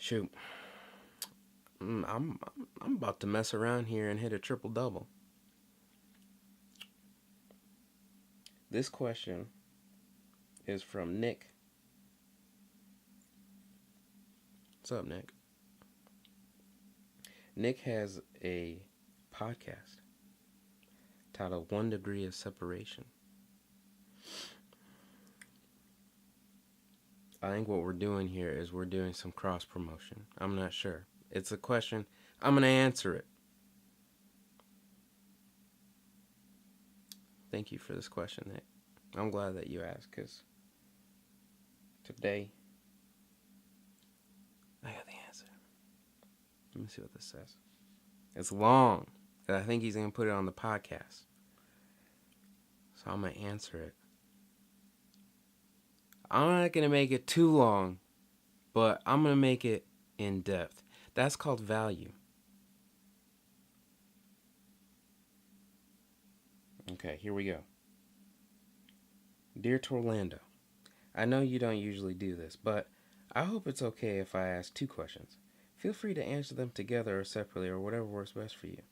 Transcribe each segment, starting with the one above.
Shoot, I'm about to mess around here and hit a triple double. This question is from Nick. What's up, Nick? Nick has a podcast titled One Degree of Separation. I think what we're doing here is we're doing some cross promotion. I'm not sure. It's a question. I'm going to answer it. Thank you for this question, Nick. I'm glad that you asked because today I got the answer. Let me see what this says. It's long. I think he's going to put it on the podcast. So I'm going to answer it. I'm not going to make it too long, but I'm going to make it in depth. That's called value. Okay, here we go. Dear Torlando, I know you don't usually do this, but I hope it's okay if I ask 2 questions. Feel free to answer them together or separately or whatever works best for you.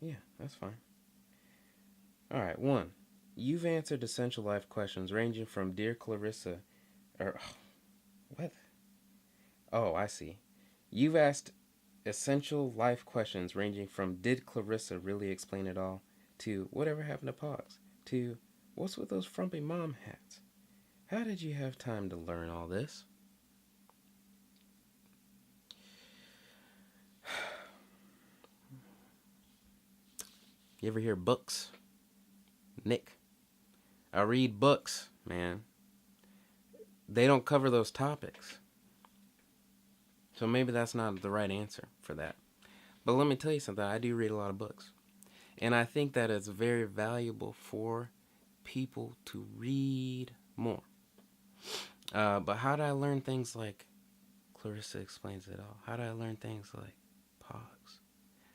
Yeah, that's fine. Alright, 1. You've answered essential life questions ranging from Dear Clarissa, what? Oh, I see. You've asked essential life questions ranging from Did Clarissa really explain it all? To Whatever happened to Pogs? To What's with those frumpy mom hats? How did you have time to learn all this? You ever hear books? Nick. I read books, man. They don't cover those topics. So maybe that's not the right answer for that. But let me tell you something. I do read a lot of books. And I think that it's very valuable for people to read more. But how did I learn things like Clarissa Explains It All? How did I learn things like Pogs?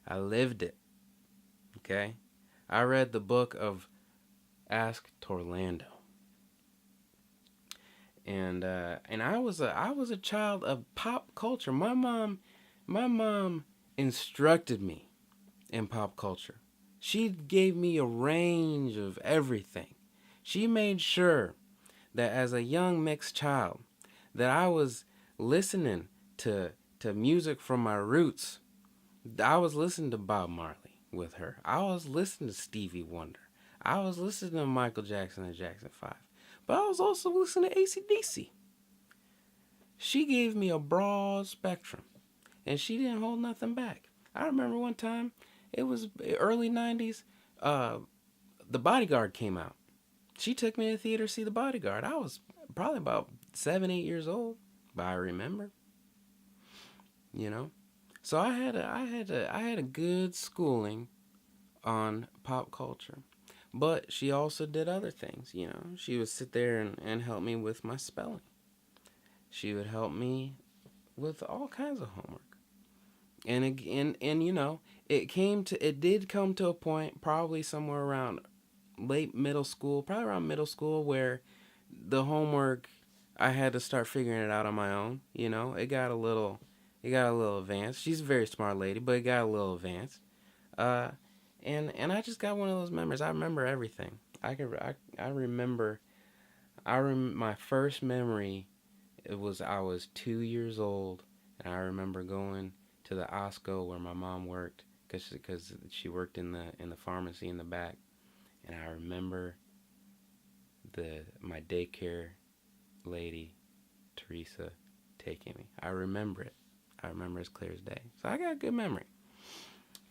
I lived it. Okay? I read the book of Ask Torlando. And I was a child of pop culture. My mom instructed me in pop culture. She gave me a range of everything. She made sure that as a young mixed child that I was listening to music from my roots. I was listening to Bob Marley with her. I was listening to Stevie Wonder. I was listening to Michael Jackson and Jackson 5. But I was also listening to AC/DC. She gave me a broad spectrum. And she didn't hold nothing back. I remember one time, it was early 90s, The Bodyguard came out. She took me to the theater to see The Bodyguard. I was probably about 7, 8 years old, but I remember. You know? So I had a good schooling on pop culture. But she also did other things, you know. She would sit there and help me with my spelling. She would help me with all kinds of homework. And you know, it did come to a point probably somewhere around late middle school, probably around middle school, where the homework I had to start figuring it out on my own. You know, it got a little advanced. She's a very smart lady, but it got a little advanced. And I just got one of those memories. I remember everything. I remember my first memory. I was 2 years old, and I remember going to the Osco where my mom worked because she worked in the pharmacy in the back, and I remember my daycare lady, Teresa, taking me. I remember it. I remember as clear as day. So I got a good memory.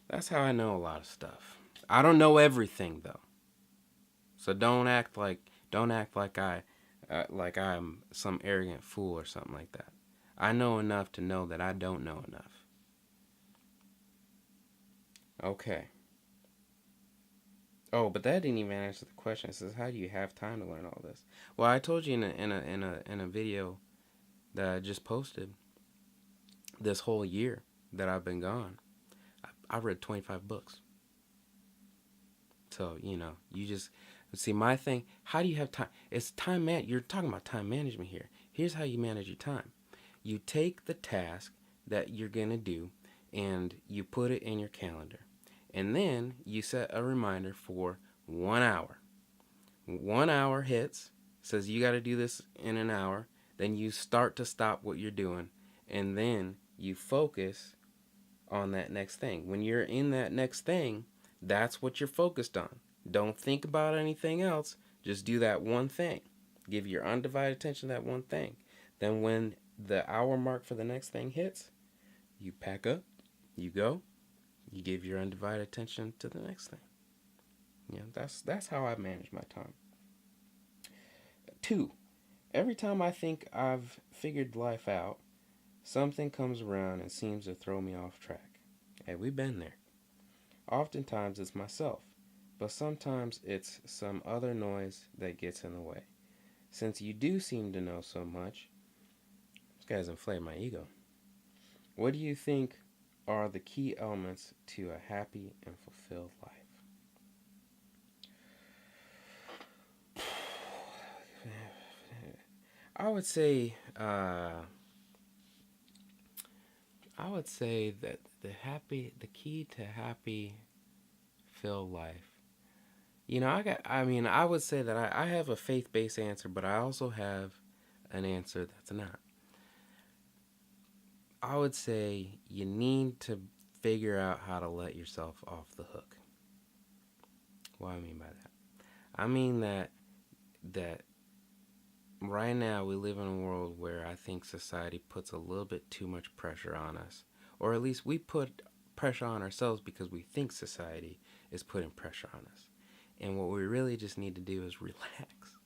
That's how I know a lot of stuff. I don't know everything though. So don't act like I'm some arrogant fool or something like that. I know enough to know that I don't know enough. Okay. Oh, but that didn't even answer the question. It says, "How do you have time to learn all this?" Well, I told you in a video that I just posted. This whole year that I've been gone, I read 25 books. So you know, you just see my thing. How do you have time? It's time man. You're talking about time management here. Here's how you manage your time. you take the task that you're going to do and you put it in your calendar. And then you set a reminder for 1 hour. 1 hour hits, says you got to do this in an hour. Then you start to stop what you're doing. And then you focus on that next thing. When you're in that next thing, that's what you're focused on. Don't think about anything else. Just do that one thing. Give your undivided attention to that one thing. Then when the hour mark for the next thing hits, you pack up, you go, you give your undivided attention to the next thing. Yeah, that's how I manage my time. 2, every time I think I've figured life out, something comes around and seems to throw me off track. Hey, we've been there. Oftentimes it's myself, but sometimes it's some other noise that gets in the way. Since you do seem to know so much, this guy's inflated my ego. What do you think are the key elements to a happy and fulfilled life? I would say that the key to happy, filled life. I would say that I have a faith-based answer, but I also have an answer that's not. I would say you need to figure out how to let yourself off the hook. What do I mean by that? I mean that right now we live in a world where I think society puts a little bit too much pressure on us. Or at least we put pressure on ourselves because we think society is putting pressure on us. And what we really just need to do is relax,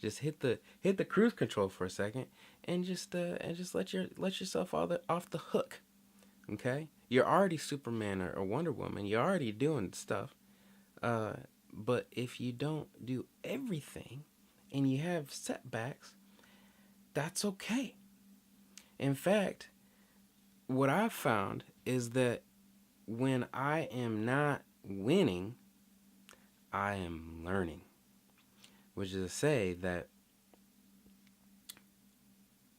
Just hit the cruise control for a second and just let yourself off the hook. Okay? You're already Superman or Wonder Woman. You're already doing stuff. But if you don't do everything and you have setbacks, that's okay. In fact, what I've found is that when I am not winning, I am learning. Which is to say that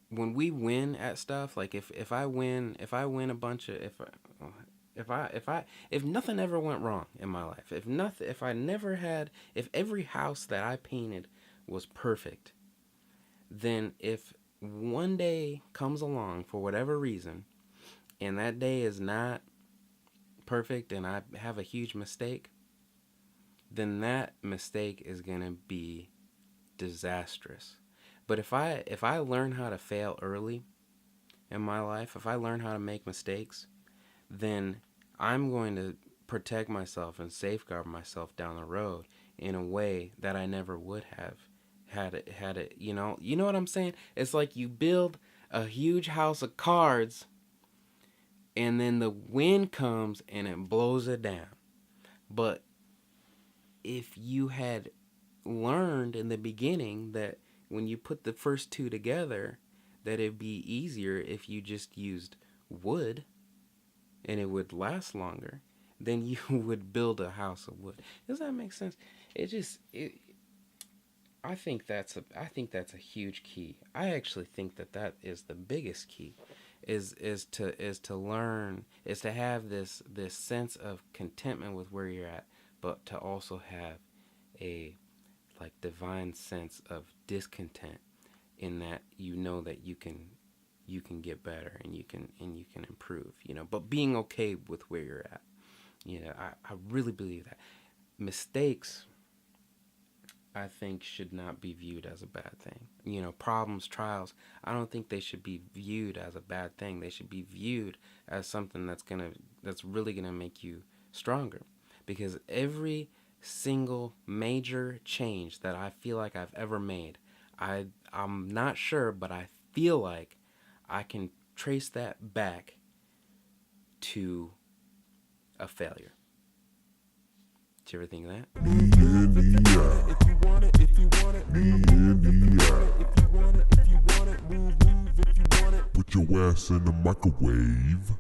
when we win at stuff, like if I win a bunch of if nothing ever went wrong in my life, if every house that I painted was perfect, then if one day comes along for whatever reason and that day is not perfect and I have a huge mistake, then that mistake is going to be disastrous. But if I learn how to fail early in my life, if I learn how to make mistakes, then I'm going to protect myself and safeguard myself down the road in a way that I never would have had it, you know what I'm saying? It's like you build a huge house of cards and then the wind comes and it blows it down. But if you had learned in the beginning that when you put the first two together, that it'd be easier if you just used wood and it would last longer, then you would build a house of wood. Does that make sense? I think that's a huge key. I actually think that is the biggest key, is to learn, is to have this sense of contentment with where you're at, but to also have a divine sense of discontent, in that that you can get better and you can improve, but being okay with where you're at. I really believe that mistakes, I think, should not be viewed as a bad thing. Problems, trials, I don't think they should be viewed as a bad thing. They should be viewed as something that's really gonna make you stronger. Because every single major change that I feel like I've ever made, I'm not sure, but I feel like I can trace that back to a failure. Did you ever think of that? Put your ass in the microwave.